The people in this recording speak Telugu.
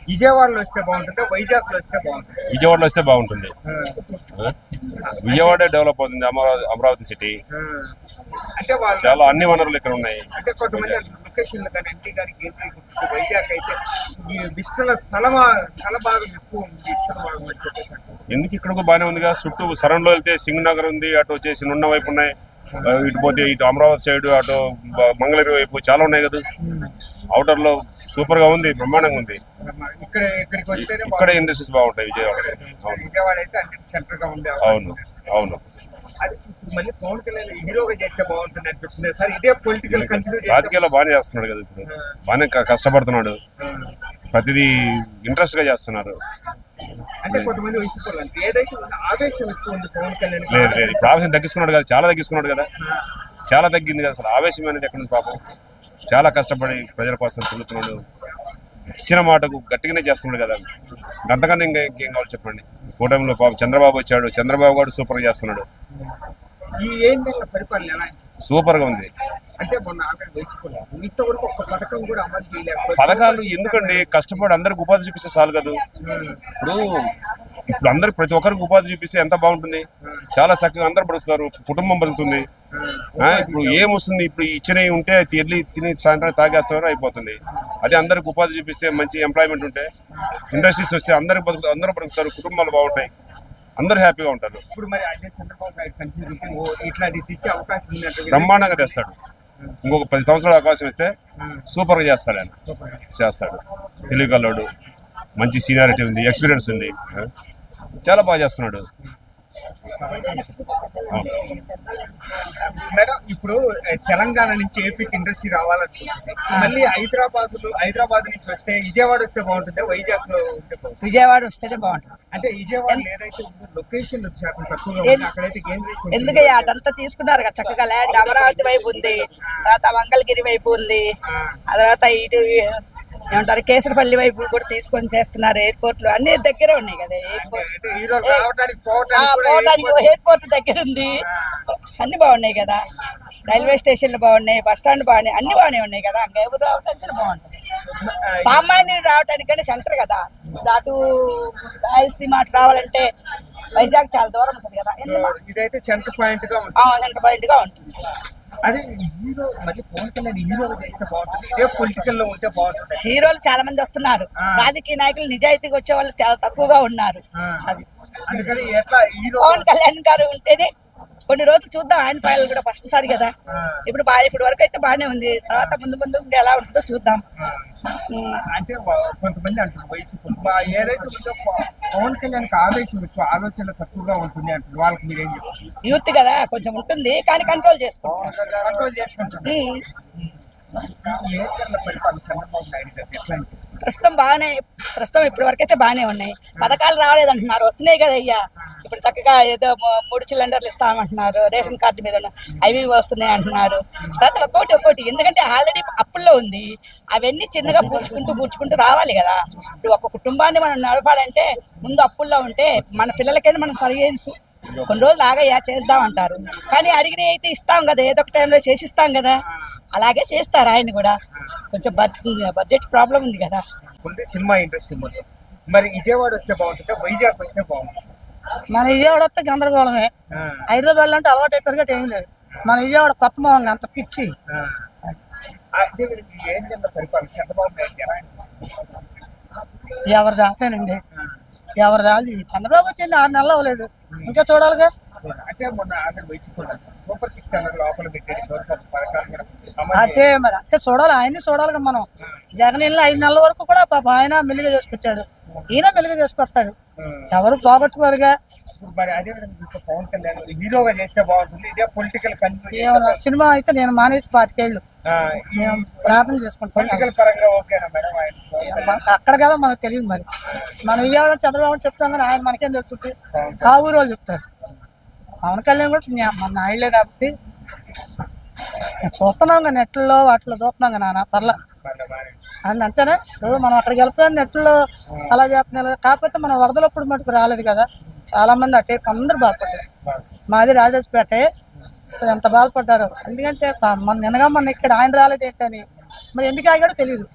విజయవాడలో వస్తే బాగుంటుందా, వైజాగ్ లో వస్తే బాగుంటుంది? విజయవాడలో వస్తే బాగుంటుంది. విజయవాడ డెవలప్ అవుతుంది, అమరావతి సిటీ. అంటే వాళ్ళు చాలా అన్ని వనరులు ఇక్కడ ఉన్నాయి. అంటే కొంతమంది లొకేషన్లు కానీ ఎంపీ గారికి వైజాగ్ అయితే ఈ విస్తల స్థల భాగం ఎక్కువ ఉంది. విస్తల భాగం అని చెప్పేసి ఎందుకు ఇక్కడ బాగానే ఉంది కదా, చుట్టూ సరౌండ్ లో వెళ్తే సింగనగర్ ఉంది, అటు వచ్చేసి నున్న వైపు ఉన్నాయి, ఇటు పోతే ఇటు అమరావతి సైడ్, అటు మంగళగిరి వైపు చాలా ఉన్నాయి కదా. అవుటర్ లో సూపర్ గా ఉంది, బ్రహ్మాండంగా ఉంది. ఇక్కడ ఇండస్ట్రీస్ బాగుంటాయి విజయవాడ. విజయవాడ అయితే అన్ని సెంటర్ గా ఉంది. అవును అవును. అది మళ్ళీ పవన్ కళ్యాణ్ హీరోగా చేస్తే బాగుంటుంది అనిపిస్తుంది సార్. ఇదే పొలిటికల్ కంటిన్యూ రాజకీయాల్లో బాగానే చేస్తున్నాడు కదా, ఇప్పుడు బాగానే కష్టపడుతున్నాడు, ప్రతిదీ ఇంట్రెస్ట్ గా చేస్తున్నారు. అంటే కొంతమంది వయసు ఏదైతే ఆవేశం ఎక్కువ ఉంది పవన్ కళ్యాణ్. లేదు లేదు, ఇప్పుడు ఆవేశం తగ్గించుకున్నాడు కదా, చాలా తగ్గించుకున్నాడు కదా, చాలా తగ్గింది కదా. అసలు ఆవేశం అనేది ఎక్కడ పాపం, చాలా కష్టపడి ప్రజల కోసం తిరుగుతున్నాడు, ఇచ్చిన మాటకు గట్టిగానే చేస్తున్నాడు కదా. అంతకన్నా ఇంకేం కావాలి చెప్పండి. కూటమిలో పాపం చంద్రబాబు వచ్చాడు, చంద్రబాబు గారు సూపర్ గా చేస్తున్నాడు. ఈ 7 నెలల పరిపాలన ఎలా సూపర్ గా ఉంది. అంటే మొన్న వేసుకోలేదు ఇంతవరకు ఒక పథకం కూడా అమలు చేయలేదు. పథకాలు ఎందుకండి, కష్టపడి అందరికి ఉపాధి చూపిస్తే చాలు కదా. ఇప్పుడు అందరికి ప్రతి ఒక్కరికి ఉపాధి చూపిస్తే ఎంత బాగుంటుంది. చాలా చక్కగా అందరు బ్రతుకుతారు, కుటుంబం బతుకుతుంది. ఇప్పుడు ఏమొస్తుంది, ఇప్పుడు ఇచ్చినవి ఉంటే తిని సాయంత్రం తాగేస్తున్నారు, అయిపోతుంది. అదే అందరికి ఉపాధి చూపిస్తే, మంచి ఎంప్లాయ్మెంట్ ఉంటే, ఇండస్ట్రీస్ వస్తే అందరు బ్రతుకుతారు, కుటుంబాలు బాగుంటాయి, అందరు హ్యాపీగా ఉంటారు. ఇప్పుడు మరి అదే చంద్రబాబు నాయుడు ఇట్లాంటి తెచ్చే అవకాశం ఉంది, బ్రహ్మాండంగా తెస్తాడు. ఇంకొక 10 సంవత్సరాల అవకాశం ఇస్తే సూపర్ గా చేస్తాడు ఆయన, చేస్తాడు. తెలివికల్లోడు, మంచి సీనియారిటీ ఉంది, ఎక్స్పీరియన్స్ ఉంది, చాలా బాగా చేస్తున్నాడు. మేడం ఇప్పుడు తెలంగాణ నుంచి ఏపీకి ఇండస్ట్రీ రావాలనుకుంటుంది, మళ్ళీ హైదరాబాద్ నుంచి వస్తే విజయవాడ వస్తే బాగుంటుంది, వైజాగ్ లో ఉంటే విజయవాడ వస్తేనే బాగుంటుంది. అంటే విజయవాడ ఏదైతే లొకేషన్ తక్కువగా అక్కడైతే ఎందుకంటే అదంతా తీసుకున్నారు కదా చక్కగా. ల్యాండ్ అమరావతి వైపు ఉంది, తర్వాత మంగళగిరి వైపు ఉంది, ఆ తర్వాత ఇటు ఏమంటారు కేసరపల్లి వైపు కూడా తీసుకొని చేస్తున్నారు. ఎయిర్పోర్ట్లు అన్ని దగ్గరే ఉన్నాయి కదా, పోవడానికి ఎయిర్పోర్ట్ దగ్గర ఉంది, అన్ని బాగున్నాయి కదా. రైల్వే స్టేషన్లు బాగున్నాయి, బస్ స్టాండ్ బాగున్నాయి, అన్ని బాగానే ఉన్నాయి కదా. ఎవరు రావడానికి బాగుంటుంది, సామాన్యుడు రావడానికి సెంటర్ కదా. అటు రాయలసీమ అటు రావాలంటే వైజాగ్ చాలా దూరం ఉంటుంది కదా. ఇదైతే సెంటర్ పాయింట్ గా ఉంటుంది. అదే హీరో మళ్ళీ పవన్ కళ్యాణ్ హీరోగా చేస్తే బాగుంటుంది, ఇదే పొలిటికల్ లో ఉంటే బాగుంటుంది. హీరోలు చాలా మంది వస్తున్నారు, రాజకీయ నాయకులు నిజాయితీగా వచ్చే వాళ్ళు చాలా తక్కువగా ఉన్నారు. అది అందుకని ఎట్లా హీరో పవన్ కళ్యాణ్ గారు ఉంటేనే కొన్ని రోజులు చూద్దాం. ఆయన పాయలు కూడా ఫస్ట్ సారి కదా, ఇప్పుడు వరకు అయితే బాగానే ఉంది. తర్వాత ముందు ఎలా ఉంటుందో చూద్దాం. అంటే కొంతమంది అంటారు వయసు ఏదైతే ఉందో పవన్ కళ్యాణ్ ఆవేశం ఎక్కువ, ఆలోచన తక్కువగా ఉంటుంది అంటారు. వాళ్ళకి మీరేం చెప్తారు? యూత్ కదా కొంచెం ఉంటుంది, కానీ కంట్రోల్ చేసుకుంటాం. ప్రస్తుతం ఇప్పటి వరకు అయితే బాగానే ఉన్నాయి. పథకాలు రాలేదంటున్నారు, వస్తున్నాయి కదా అయ్యా. ఇప్పుడు చక్కగా ఏదో 3 సిలిండర్లు ఇస్తామంటున్నారు, రేషన్ కార్డు మీద అవి వస్తున్నాయి అంటున్నారు. తర్వాత ఒక్కోటి ఎందుకంటే ఆల్రెడీ అప్పుల్లో ఉంది, అవన్నీ చిన్నగా పూడ్చుకుంటూ రావాలి కదా. ఇప్పుడు ఒక కుటుంబాన్ని మనం నడపాలంటే ముందు అప్పుల్లో ఉంటే మన పిల్లలకైనా మనం సరిగ్గా కొన్ని రోజులు ఆగయ్యా చేద్దామంటారు, కానీ అడిగినవి అయితే ఇస్తాం కదా, ఏదో ఒక టైంలో చేసిస్తాం కదా. అలాగే చేస్తారు ఆయన కూడా. కొంచెం బడ్జెట్ ప్రాబ్లం ఉంది కదా. సినిమా ఇండస్ట్రీ మొత్తం మరి విజయవాడ వస్తే బాగుంటుందా, వైజాగ్ వస్తే బాగుంటుంది? మన విజయవాడ వస్తే గందరగోళమే. హైదరాబాద్ అంటే అలవాటు అయిపోయినట్టు ఏం లేదు. మన విజయవాడ కొత్త మొహంగా అంత పిచ్చి. ఎవరిది అంతేనండి, ఎవరిది వాళ్ళు. చంద్రబాబు వచ్చింది 6 నెలలు అవ్వలేదు, ఇంకా చూడాలిగా. అంటే మొన్న సూపర్ 6 లోపల పెట్టారు. అదే మరి అదే చూడాలి, ఆయన్ని చూడాలిగా మనం. జగన్ 5 నెలల వరకు కూడా పాప ఆయన మెల్లిగా చేసుకొచ్చాడు, ఈయన మెల్లిగా చేసుకొస్తాడు. ఎవరు పోగొట్టుకోరుగా. మరి అదే పవన్ కళ్యాణ్ హీరోగా చేస్తే బాగుంటుంది, ఇదే పొలిటికల్ సినిమా అయితే నేను మానేసి 25 ఏళ్ళు ప్రార్థన చేసుకుంటాను. పొలిటికల్ పరంగా ఓకేనా మేడం? అక్కడ కదా మనకు తెలియదు. మరి మనం విజయవాడ చంద్రబాబు చెప్తాం కానీ ఆయన మనకేం తెలుస్తుంది, ఆ ఊరు వాళ్ళు చెప్తారు. పవన్ కళ్యాణ్ కూడా మన నాయుడులే కాబట్టి చూస్తున్నాం కదా, నెట్లో వాటిలో చూస్తున్నాం కదా నాన్న పర్లా అని. అంతేనా మనం అక్కడికి వెళ్ళిపోయాం, నెట్లో అలా చేస్తున్నారు. కాకపోతే మనం వరదలప్పుడు మటుకు రాలేదు కదా, చాలా మంది అటే అందరు బాధపడ్డారు. మాది రాజరాజపేట, అసలు ఎంత బాధపడ్డారు. ఎందుకంటే మొన్న ఇక్కడ ఆయన రాలేదు ఏంటని, మరి ఎందుకు ఆగాడో తెలియదు.